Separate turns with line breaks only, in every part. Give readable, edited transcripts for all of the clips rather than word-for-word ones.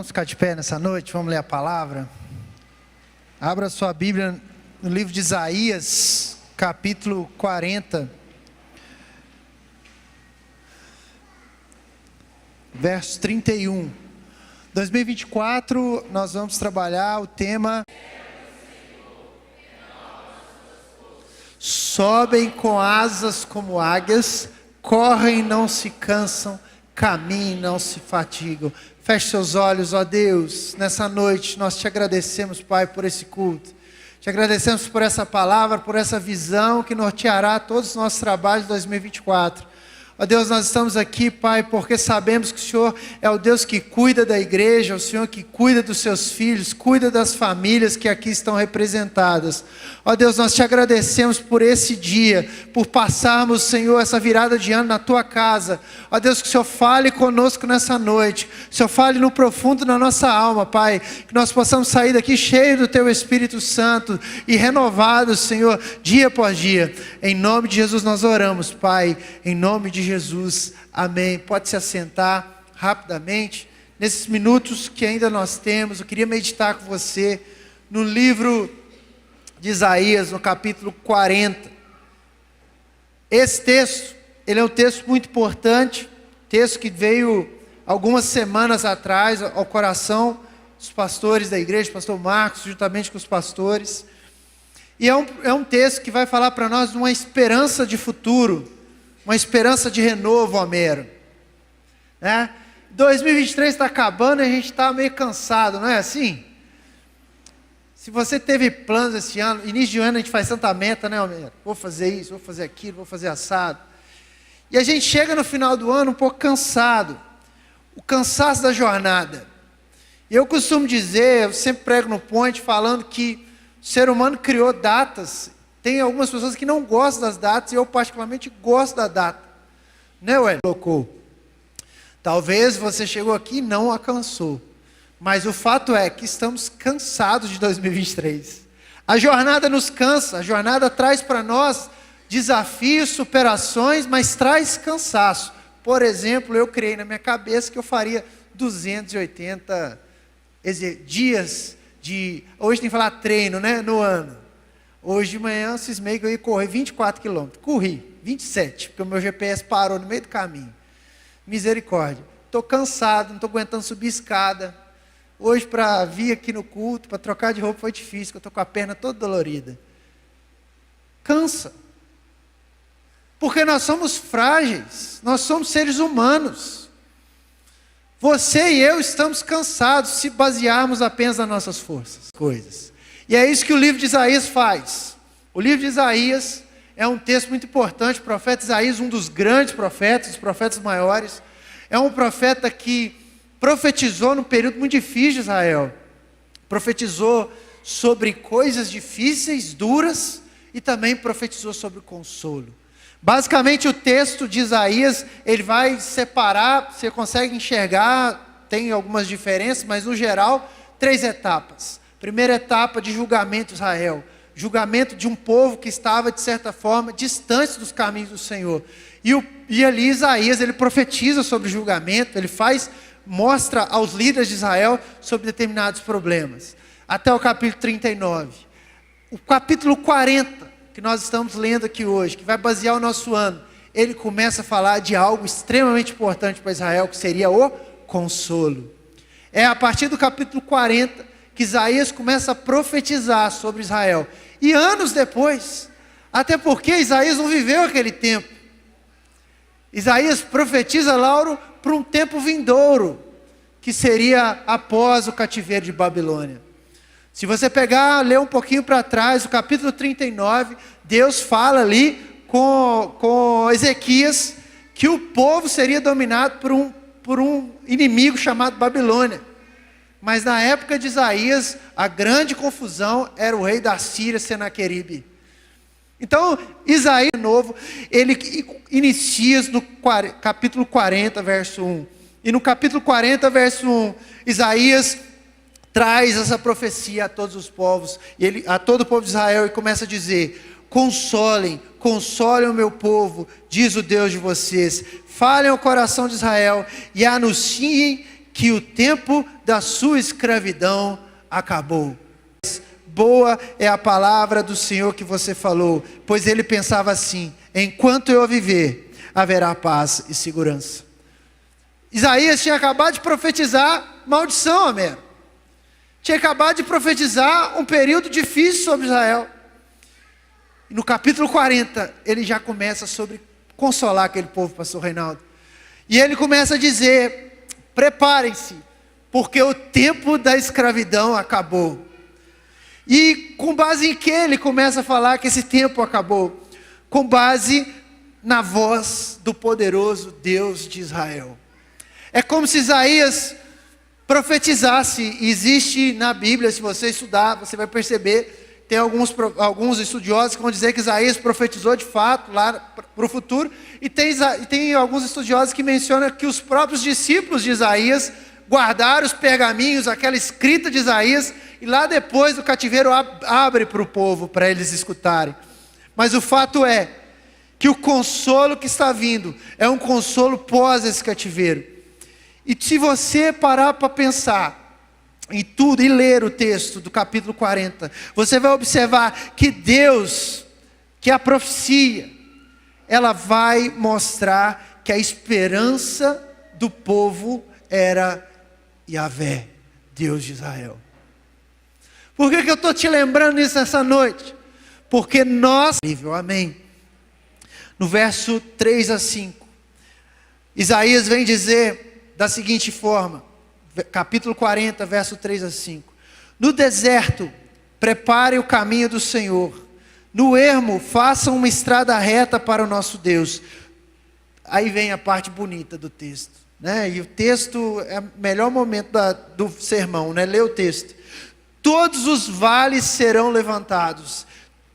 Vamos ficar de pé nessa noite, vamos ler a palavra. Abra sua Bíblia no livro de Isaías, capítulo 40, verso 31. 2024, nós vamos trabalhar o tema sobem com asas como águias, correm e não se cansam, caminham e não se fatigam. Feche seus olhos, ó Deus, nessa noite nós te agradecemos, Pai, por esse culto. Te agradecemos por essa palavra, por essa visão que norteará todos os nossos trabalhos de 2024. Ó Deus, nós estamos aqui, Pai, porque sabemos que o Senhor é o Deus que cuida da igreja, o Senhor que cuida dos seus filhos, cuida das famílias que aqui estão representadas. Ó Deus, nós te agradecemos por esse dia, por passarmos, Senhor, essa virada de ano na tua casa. Ó Deus, que o Senhor fale conosco nessa noite, que o Senhor fale no profundo da nossa alma, Pai, que nós possamos sair daqui cheio do teu Espírito Santo e renovados, Senhor, dia após dia. Em nome de Jesus nós oramos, Pai, em nome de Jesus, amém. Pode se assentar rapidamente. Nesses minutos que ainda nós temos, eu queria meditar com você no livro de Isaías, no capítulo 40. Esse texto, ele é um texto muito importante, texto que veio algumas semanas atrás ao coração dos pastores da igreja, pastor Marcos, juntamente com os pastores. E é um texto que vai falar para nós de uma esperança de futuro, uma esperança de renovo, Homero, né? 2023 está acabando e a gente está meio cansado, não é assim? Se você teve planos esse ano, início de ano a gente faz tanta meta, né, Homero? Vou fazer isso, vou fazer aquilo, vou fazer assado. E a gente chega no final do ano um pouco cansado, o cansaço da jornada. E eu costumo dizer, eu sempre prego no Point, falando que o ser humano criou datas. Tem algumas pessoas que não gostam das datas, e eu particularmente gosto da data. Né, Ué? Colocou. Talvez você chegou aqui e não alcançou. Mas o fato é que estamos cansados de 2023. A jornada nos cansa, a jornada traz para nós desafios, superações, mas traz cansaço. Por exemplo, eu criei na minha cabeça que eu faria 280 dias de... Hoje tem que falar treino, né? No ano. Hoje de manhã eu cismei que eu ia correr 24 quilômetros. Corri 27, porque o meu GPS parou no meio do caminho. Misericórdia. Estou cansado, não estou aguentando subir escada. Hoje para vir aqui no culto, para trocar de roupa foi difícil, porque eu estou com a perna toda dolorida. Cansa. Porque nós somos frágeis, nós somos seres humanos. Você e eu estamos cansados se basearmos apenas nas nossas forças, coisas. E é isso que o livro de Isaías faz. O livro de Isaías é um texto muito importante. O profeta Isaías, um dos grandes profetas, os profetas maiores, é um profeta que profetizou num período muito difícil de Israel. Profetizou sobre coisas difíceis, duras, e também profetizou sobre o consolo. Basicamente o texto de Isaías, ele vai separar, você consegue enxergar, tem algumas diferenças, mas no geral, 3 etapas. Primeira etapa de julgamento de Israel, julgamento de um povo que estava, de certa forma, distante dos caminhos do Senhor. E ali Isaías, ele profetiza sobre o julgamento, ele mostra aos líderes de Israel sobre determinados problemas. Até o capítulo 39. O capítulo 40, que nós estamos lendo aqui hoje, que vai basear o nosso ano, ele começa a falar de algo extremamente importante para Israel, que seria o consolo. É a partir do capítulo 40 que Isaías começa a profetizar sobre Israel. E anos depois, até porque Isaías não viveu aquele tempo. Isaías profetiza, Lauro, para um tempo vindouro, que seria após o cativeiro de Babilônia. Se você ler um pouquinho para trás, o capítulo 39, Deus fala ali com Ezequias, que o povo seria dominado por um inimigo chamado Babilônia. Mas na época de Isaías, a grande confusão era o rei da Síria, Senaqueribe. Então, Isaías, de novo, ele inicia no capítulo 40, verso 1. E no capítulo 40, verso 1, Isaías traz essa profecia a todos os povos, a todo o povo de Israel, e começa a dizer: consolem o meu povo, diz o Deus de vocês. Falem ao coração de Israel e anunciem que o tempo da sua escravidão acabou. Boa é a palavra do Senhor que você falou, pois ele pensava assim: enquanto eu viver, haverá paz e segurança. Isaías tinha acabado de profetizar maldição, amém. Tinha acabado de profetizar um período difícil sobre Israel. E no capítulo 40, ele já começa sobre consolar aquele povo, pastor Reinaldo. E ele começa a dizer: preparem-se, porque o tempo da escravidão acabou. E com base em que ele começa a falar que esse tempo acabou? Com base na voz do poderoso Deus de Israel. É como se Isaías profetizasse. Existe na Bíblia, se você estudar, você vai perceber, tem alguns estudiosos que vão dizer que Isaías profetizou de fato lá para o futuro, e tem alguns estudiosos que mencionam que os próprios discípulos de Isaías guardaram os pergaminhos, aquela escrita de Isaías, e lá depois do cativeiro abre para o povo, para eles escutarem. Mas o fato é que o consolo que está vindo é um consolo pós esse cativeiro. E se você parar para pensar em tudo e ler o texto do capítulo 40, você vai observar que Deus, que a profecia, ela vai mostrar que a esperança do povo era Yahvé, Deus de Israel. Por que eu estou te lembrando isso essa noite? Porque nós, amém. No verso 3 a 5, Isaías vem dizer da seguinte forma, capítulo 40, verso 3 a 5. No deserto, prepare o caminho do Senhor. No ermo, façam uma estrada reta para o nosso Deus. Aí vem a parte bonita do texto, né? E o texto é o melhor momento do sermão, né? Lê o texto. Todos os vales serão levantados,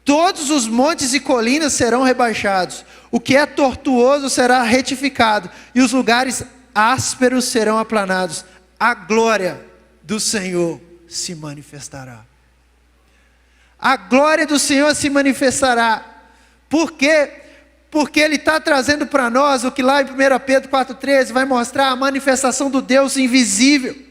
todos os montes e colinas serão rebaixados. O que é tortuoso será retificado, e os lugares ásperos serão aplanados. A glória do Senhor se manifestará. A glória do Senhor se manifestará. Por quê? Porque Ele está trazendo para nós o que lá em 1 Pedro 4,13 vai mostrar a manifestação do Deus invisível,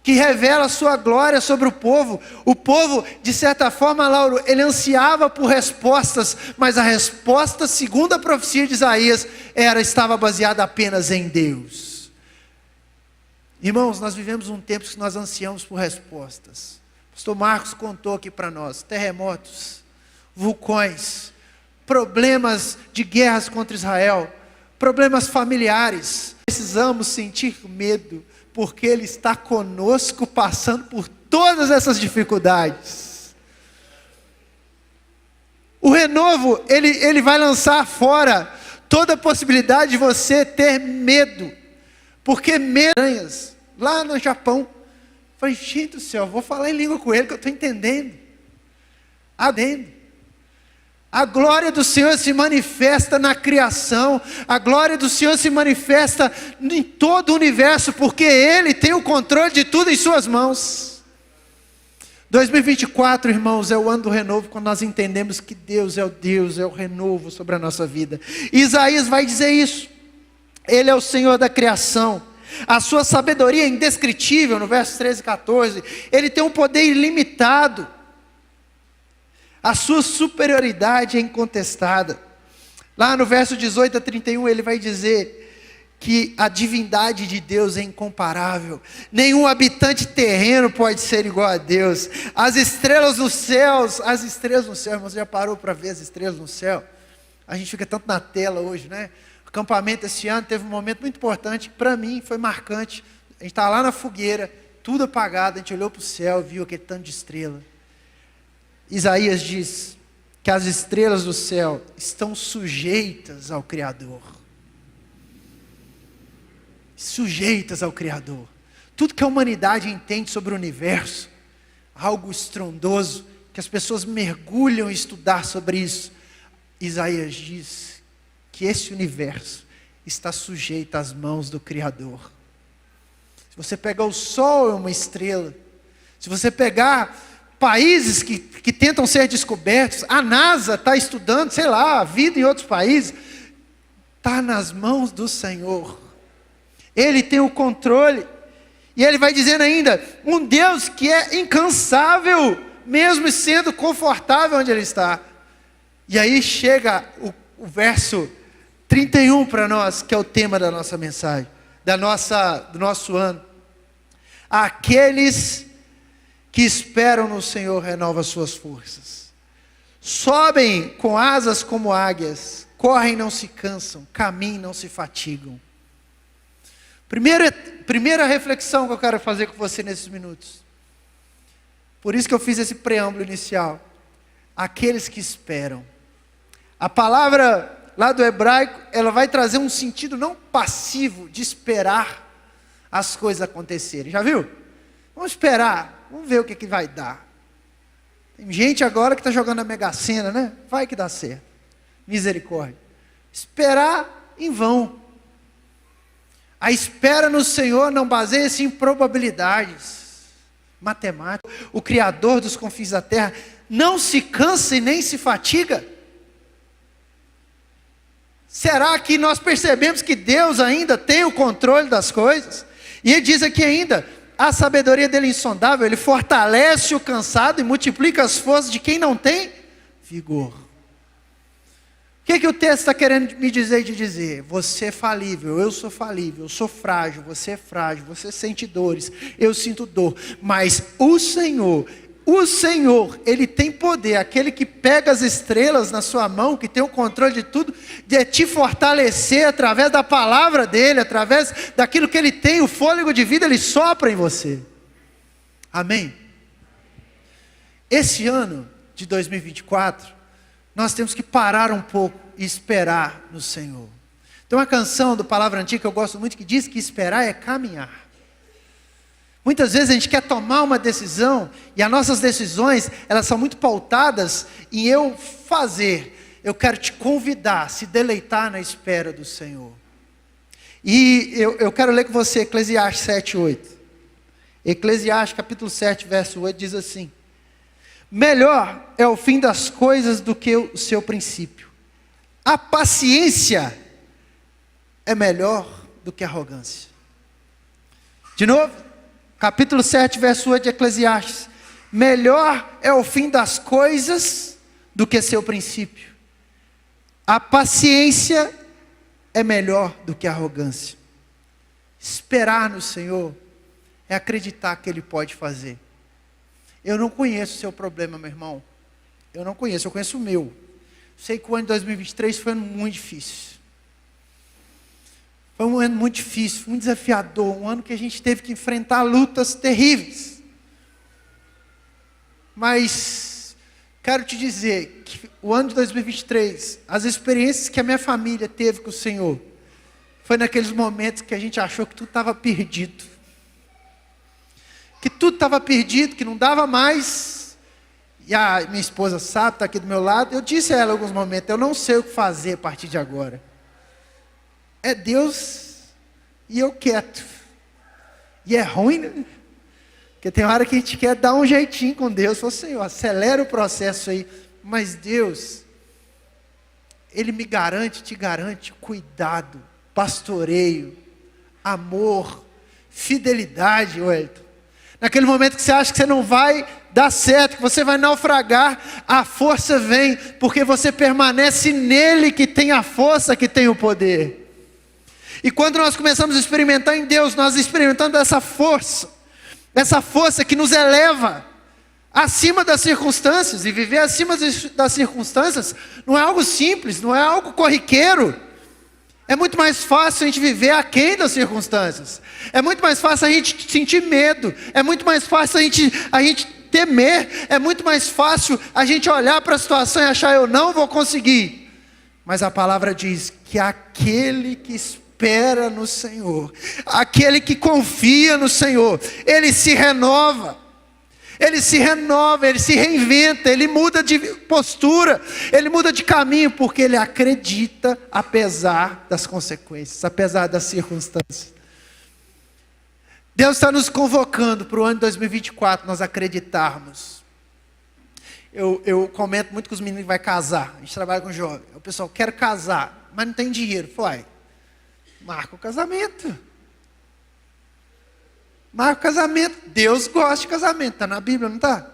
que revela a sua glória sobre o povo. O povo, de certa forma, Lauro, ele ansiava por respostas, mas a resposta, segundo a profecia de Isaías, estava baseada apenas em Deus. Irmãos, nós vivemos um tempo que nós ansiamos por respostas. O pastor Marcos contou aqui para nós: terremotos, vulcões, problemas de guerras contra Israel, problemas familiares. Precisamos sentir medo, porque Ele está conosco passando por todas essas dificuldades. O renovo, ele vai lançar fora toda a possibilidade de você ter medo, porque medo, lá no Japão, falei: gente do céu, vou falar em língua com ele que eu estou entendendo. A glória do Senhor se manifesta na criação, a glória do Senhor se manifesta em todo o universo, porque Ele tem o controle de tudo em suas mãos. 2024, irmãos, é o ano do renovo, quando nós entendemos que Deus, é o renovo sobre a nossa vida. E Isaías vai dizer isso. Ele é o Senhor da criação, a sua sabedoria é indescritível, no verso 13 e 14, Ele tem um poder ilimitado, a sua superioridade é incontestada. Lá no verso 18 a 31 ele vai dizer que a divindade de Deus é incomparável. Nenhum habitante terreno pode ser igual a Deus. As estrelas nos céus, irmãos, já parou para ver as estrelas no céu? A gente fica tanto na tela hoje, né? O acampamento esse ano teve um momento muito importante, para mim foi marcante. A gente estava lá na fogueira, tudo apagado, a gente olhou para o céu, viu aquele tanto de estrela. Isaías diz que as estrelas do céu estão sujeitas ao Criador. Sujeitas ao Criador. Tudo que a humanidade entende sobre o universo, algo estrondoso, que as pessoas mergulham em estudar sobre isso. Isaías diz que esse universo está sujeito às mãos do Criador. Se você pegar o Sol, é uma estrela. Se você pegar países que tentam ser descobertos, a NASA está estudando, a vida em outros países, está nas mãos do Senhor. Ele tem o controle. E ele vai dizendo ainda, um Deus que é incansável, mesmo sendo confortável onde ele está. E aí chega o verso 31 para nós, que é o tema da nossa mensagem, do nosso ano. Aqueles que esperam no Senhor renovam suas forças. Sobem com asas como águias, correm e não se cansam, caminham e não se fatigam. Primeira reflexão que eu quero fazer com você nesses minutos. Por isso que eu fiz esse preâmbulo inicial. Aqueles que esperam. A palavra lá do hebraico, ela vai trazer um sentido não passivo de esperar as coisas acontecerem. Já viu? Vamos esperar, vamos ver o que vai dar. Tem gente agora que está jogando a Mega Sena, né? Vai que dá certo. Misericórdia. Esperar em vão. A espera no Senhor não baseia-se em probabilidades. Matemática. O Criador dos confins da terra não se cansa e nem se fatiga. Será que nós percebemos que Deus ainda tem o controle das coisas? E ele diz aqui ainda, a sabedoria dele é insondável, ele fortalece o cansado e multiplica as forças de quem não tem vigor. O que o texto está querendo me dizer de dizer? Você é falível, eu sou frágil, você é frágil, você sente dores, eu sinto dor, mas o Senhor, Ele tem poder, aquele que pega as estrelas na sua mão, que tem o controle de tudo, de te fortalecer através da palavra dEle, através daquilo que Ele tem, o fôlego de vida, Ele sopra em você. Amém? Esse ano de 2024, nós temos que parar um pouco e esperar no Senhor. Tem uma canção do Palavra Antiga que eu gosto muito, que diz que esperar é caminhar. Muitas vezes a gente quer tomar uma decisão, e as nossas decisões, elas são muito pautadas em eu fazer. Eu quero te convidar a se deleitar na espera do Senhor. E eu quero ler com você Eclesiastes 7:8. Eclesiastes capítulo 7, verso 8 diz assim: melhor é o fim das coisas do que o seu princípio. A paciência é melhor do que a arrogância. De novo, capítulo 7, verso 8 de Eclesiastes. Melhor é o fim das coisas do que seu princípio. A paciência é melhor do que a arrogância. Esperar no Senhor é acreditar que Ele pode fazer. Eu não conheço o seu problema, meu irmão. Eu não conheço, eu conheço o meu. Sei que o ano de 2023 foi um ano muito difícil. Foi um ano muito difícil, muito desafiador. Um ano que a gente teve que enfrentar lutas terríveis. Mas quero te dizer que o ano de 2023, as experiências que a minha família teve com o Senhor, foi naqueles momentos que a gente achou que tudo estava perdido. Que tudo estava perdido, que não dava mais. E a minha esposa sabe, está aqui do meu lado. Eu disse a ela em alguns momentos, eu não sei o que fazer a partir de agora. É Deus e eu quieto. E é ruim, né? Porque tem hora que a gente quer dar um jeitinho com Deus. Fala, Senhor, acelera o processo aí. Mas Deus, Ele me garante, te garante cuidado, pastoreio, amor, fidelidade, Wellington. Naquele momento que você acha que você não vai dar certo, que você vai naufragar, a força vem, porque você permanece nele que tem a força, que tem o poder. E quando nós começamos a experimentar em Deus, nós experimentamos essa força que nos eleva acima das circunstâncias. E viver acima das circunstâncias não é algo simples, não é algo corriqueiro. É muito mais fácil a gente viver aquém das circunstâncias. É muito mais fácil a gente sentir medo. É muito mais fácil a gente temer. É muito mais fácil a gente olhar para a situação e achar, eu não vou conseguir. Mas a palavra diz que aquele que espera no Senhor, aquele que confia no Senhor, ele se renova. Ele se renova, ele se reinventa, ele muda de postura, ele muda de caminho, porque ele acredita apesar das consequências, apesar das circunstâncias. Deus está nos convocando para o ano de 2024, nós acreditarmos. Eu comento muito com os meninos que vai casar, a gente trabalha com jovens. O pessoal, quero casar, mas não tem dinheiro. Falei, marca o casamento. Marca o casamento. Deus gosta de casamento. Está na Bíblia, não está?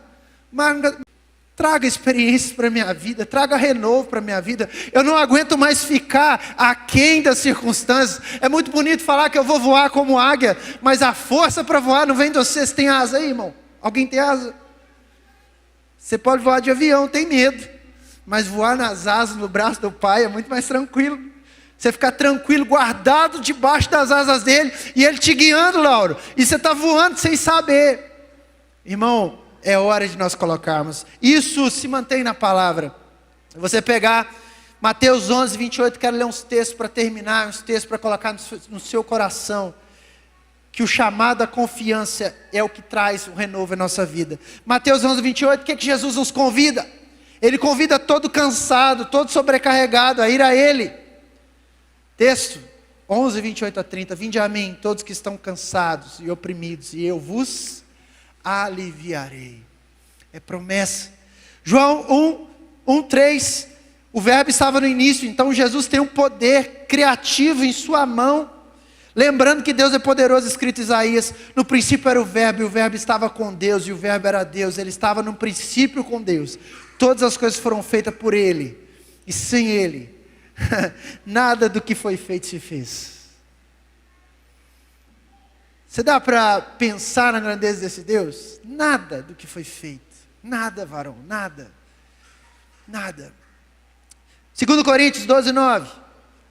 Traga experiências para a minha vida. Traga renovo para a minha vida. Eu não aguento mais ficar aquém das circunstâncias. É muito bonito falar que eu vou voar como águia. Mas a força para voar não vem de você. Você tem asa aí, irmão? Alguém tem asa? Você pode voar de avião, tem medo. Mas voar nas asas, no braço do Pai, é muito mais tranquilo. Você ficar tranquilo, guardado debaixo das asas dele, e ele te guiando, Lauro. E você está voando sem saber. Irmão, é hora de nós colocarmos. Isso se mantém na palavra. Você pegar Mateus 11, 28, quero ler uns textos para terminar, uns textos para colocar no seu coração. Que o chamado à confiança é o que traz o renovo em nossa vida. Mateus 11, 28, o que Jesus nos convida? Ele convida todo cansado, todo sobrecarregado a ir a Ele. Texto 11, 28 a 30. Vinde a mim, todos que estão cansados e oprimidos, e eu vos aliviarei. É promessa. João 1, 3. O verbo estava no início, então Jesus tem um poder criativo em sua mão. Lembrando que Deus é poderoso, escrito em Isaías, no princípio era o verbo, e o verbo estava com Deus, e o verbo era Deus, ele estava no princípio com Deus. Todas as coisas foram feitas por Ele, e sem Ele, nada do que foi feito se fez. Você dá para pensar na grandeza desse Deus? Nada do que foi feito, nada, varão, nada, nada. 2 Coríntios 12, 9.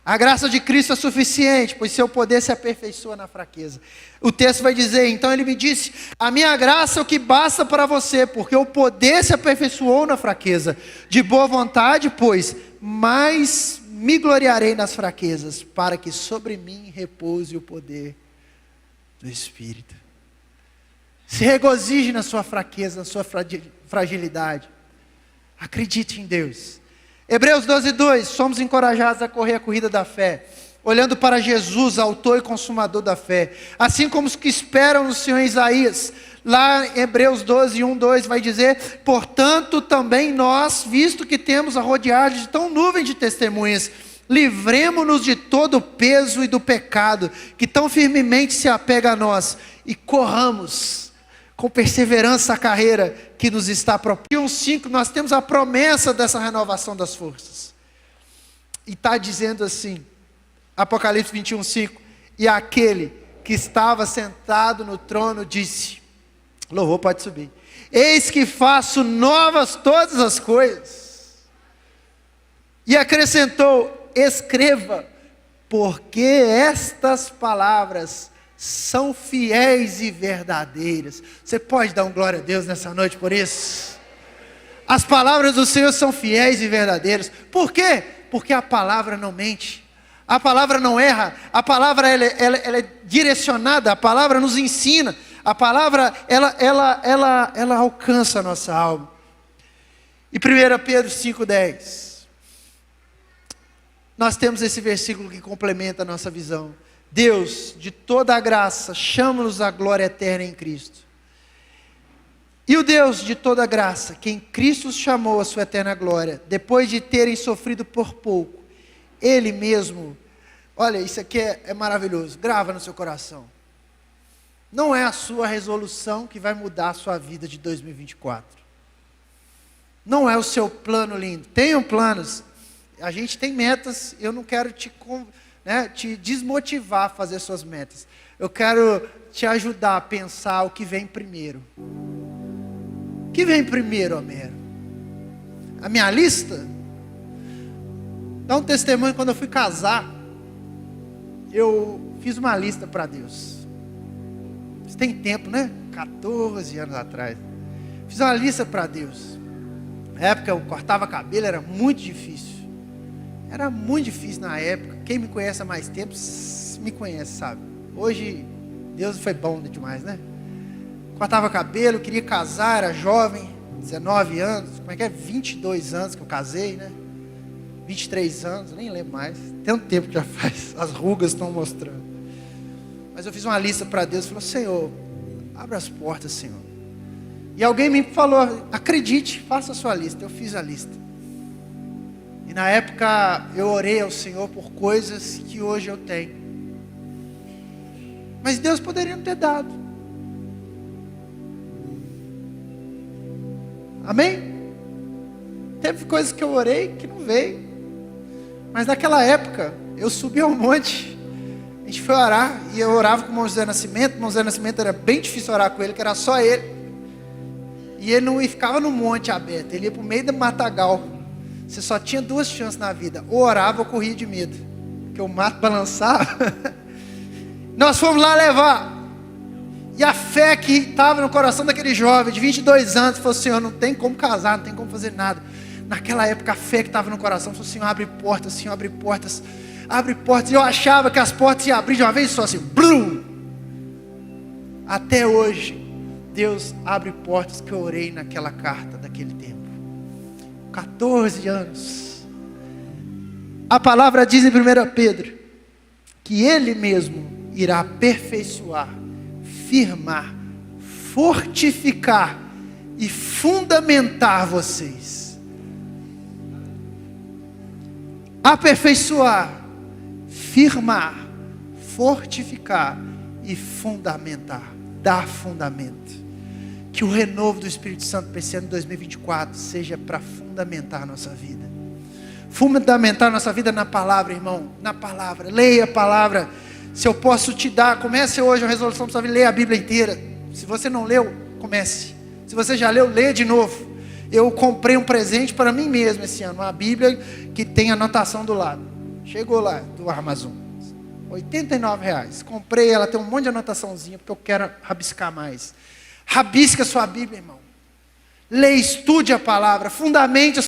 A graça de Cristo é suficiente, pois seu poder se aperfeiçoa na fraqueza. O texto vai dizer, então ele me disse, a minha graça é o que basta para você, porque o poder se aperfeiçoou na fraqueza. De boa vontade, pois, mais me gloriarei nas fraquezas, para que sobre mim repouse o poder do Espírito. Se regozije na sua fraqueza, na sua fragilidade. Acredite em Deus. Hebreus 12, 2, somos encorajados a correr a corrida da fé, olhando para Jesus, autor e consumador da fé, assim como os que esperam no Senhor. Isaías, lá em Hebreus 12, 1, 2, vai dizer, portanto também nós, visto que temos a rodear de tão nuvem de testemunhas, livremo-nos de todo o peso e do pecado, que tão firmemente se apega a nós, e corramos com perseverança a carreira que nos está proposta. Em 1:5 nós temos a promessa dessa renovação das forças. E está dizendo assim, Apocalipse 21:5, e aquele que estava sentado no trono disse, louvor pode subir, eis que faço novas todas as coisas. E acrescentou, escreva, porque estas palavras são fiéis e verdadeiras. Você pode dar um glória a Deus nessa noite por isso? As palavras do Senhor são fiéis e verdadeiras. Por quê? Porque a palavra não mente, a palavra não erra, a palavra ela é direcionada, a palavra nos ensina, a palavra ela alcança a nossa alma. E 1 Pedro 5,10, nós temos esse versículo que complementa a nossa visão. Deus, de toda a graça, chama-nos à glória eterna em Cristo. E o Deus de toda a graça, que em Cristo os chamou à sua eterna glória, depois de terem sofrido por pouco, Ele mesmo, olha, isso aqui é maravilhoso, grava no seu coração. Não é a sua resolução que vai mudar a sua vida de 2024. Não é o seu plano lindo. Tenham planos, a gente tem metas, eu não quero te desmotivar a fazer suas metas. Eu quero te ajudar a pensar o que vem primeiro. O que vem primeiro, Homero? A minha lista? Dá um testemunho, quando eu fui casar, eu fiz uma lista para Deus. Isso tem tempo, né? 14 anos atrás. Fiz uma lista para Deus. Na época eu cortava cabelo, era muito difícil. Era muito difícil na época. Quem me conhece há mais tempo, me conhece, sabe? Hoje, Deus foi bom demais, né? Cortava cabelo, queria casar, era jovem, 19 anos. Como é que é? 22 anos que eu casei, né? 23 anos, nem lembro mais. Tem um tempo que já faz, as rugas estão mostrando. Mas eu fiz uma lista para Deus, falou, Senhor, abra as portas, Senhor. E alguém me falou, acredite, faça a sua lista. Eu fiz a lista. E na época eu orei ao Senhor por coisas que hoje eu tenho. Mas Deus poderia não ter dado. Amém? Teve coisas que eu orei que não veio. Mas naquela época, eu subi ao monte. A gente foi orar e eu orava com o irmão José Nascimento. O irmão José Nascimento era bem difícil orar com ele, que era só ele. E ele não ficava no monte aberto, ele ia para o meio do matagal. Você só tinha duas chances na vida: ou orava ou corria de medo, porque o mato balançava. Nós fomos lá levar. E a fé que estava no coração daquele jovem de 22 anos, falou: Senhor, não tem como casar, não tem como fazer nada. Naquela época a fé que estava no coração falou: Senhor, abre portas, Senhor, abre portas. Abre portas. E eu achava que as portas iam abrir de uma vez só, assim, blum. Até hoje Deus abre portas que eu orei naquela carta daquele tempo. 14 anos. A palavra diz em 1 Pedro que Ele mesmo irá aperfeiçoar, firmar, fortificar e fundamentar vocês. Aperfeiçoar, firmar, fortificar e fundamentar. Dar fundamento. Que o renovo do Espírito Santo para esse ano de 2024 seja para fundamentar a nossa vida. Fundamentar a nossa vida na palavra, irmão. Na palavra. Leia a palavra. Se eu posso te dar, comece hoje a resolução para sua vida, leia a Bíblia inteira. Se você não leu, comece. Se você já leu, leia de novo. Eu comprei um presente para mim mesmo esse ano. Uma Bíblia que tem anotação do lado. Chegou lá do Amazon. R$89. Comprei, ela tem um monte de anotaçãozinha, porque eu quero rabiscar mais. Rabisca a sua Bíblia, irmão. Leia, estude a palavra, fundamente a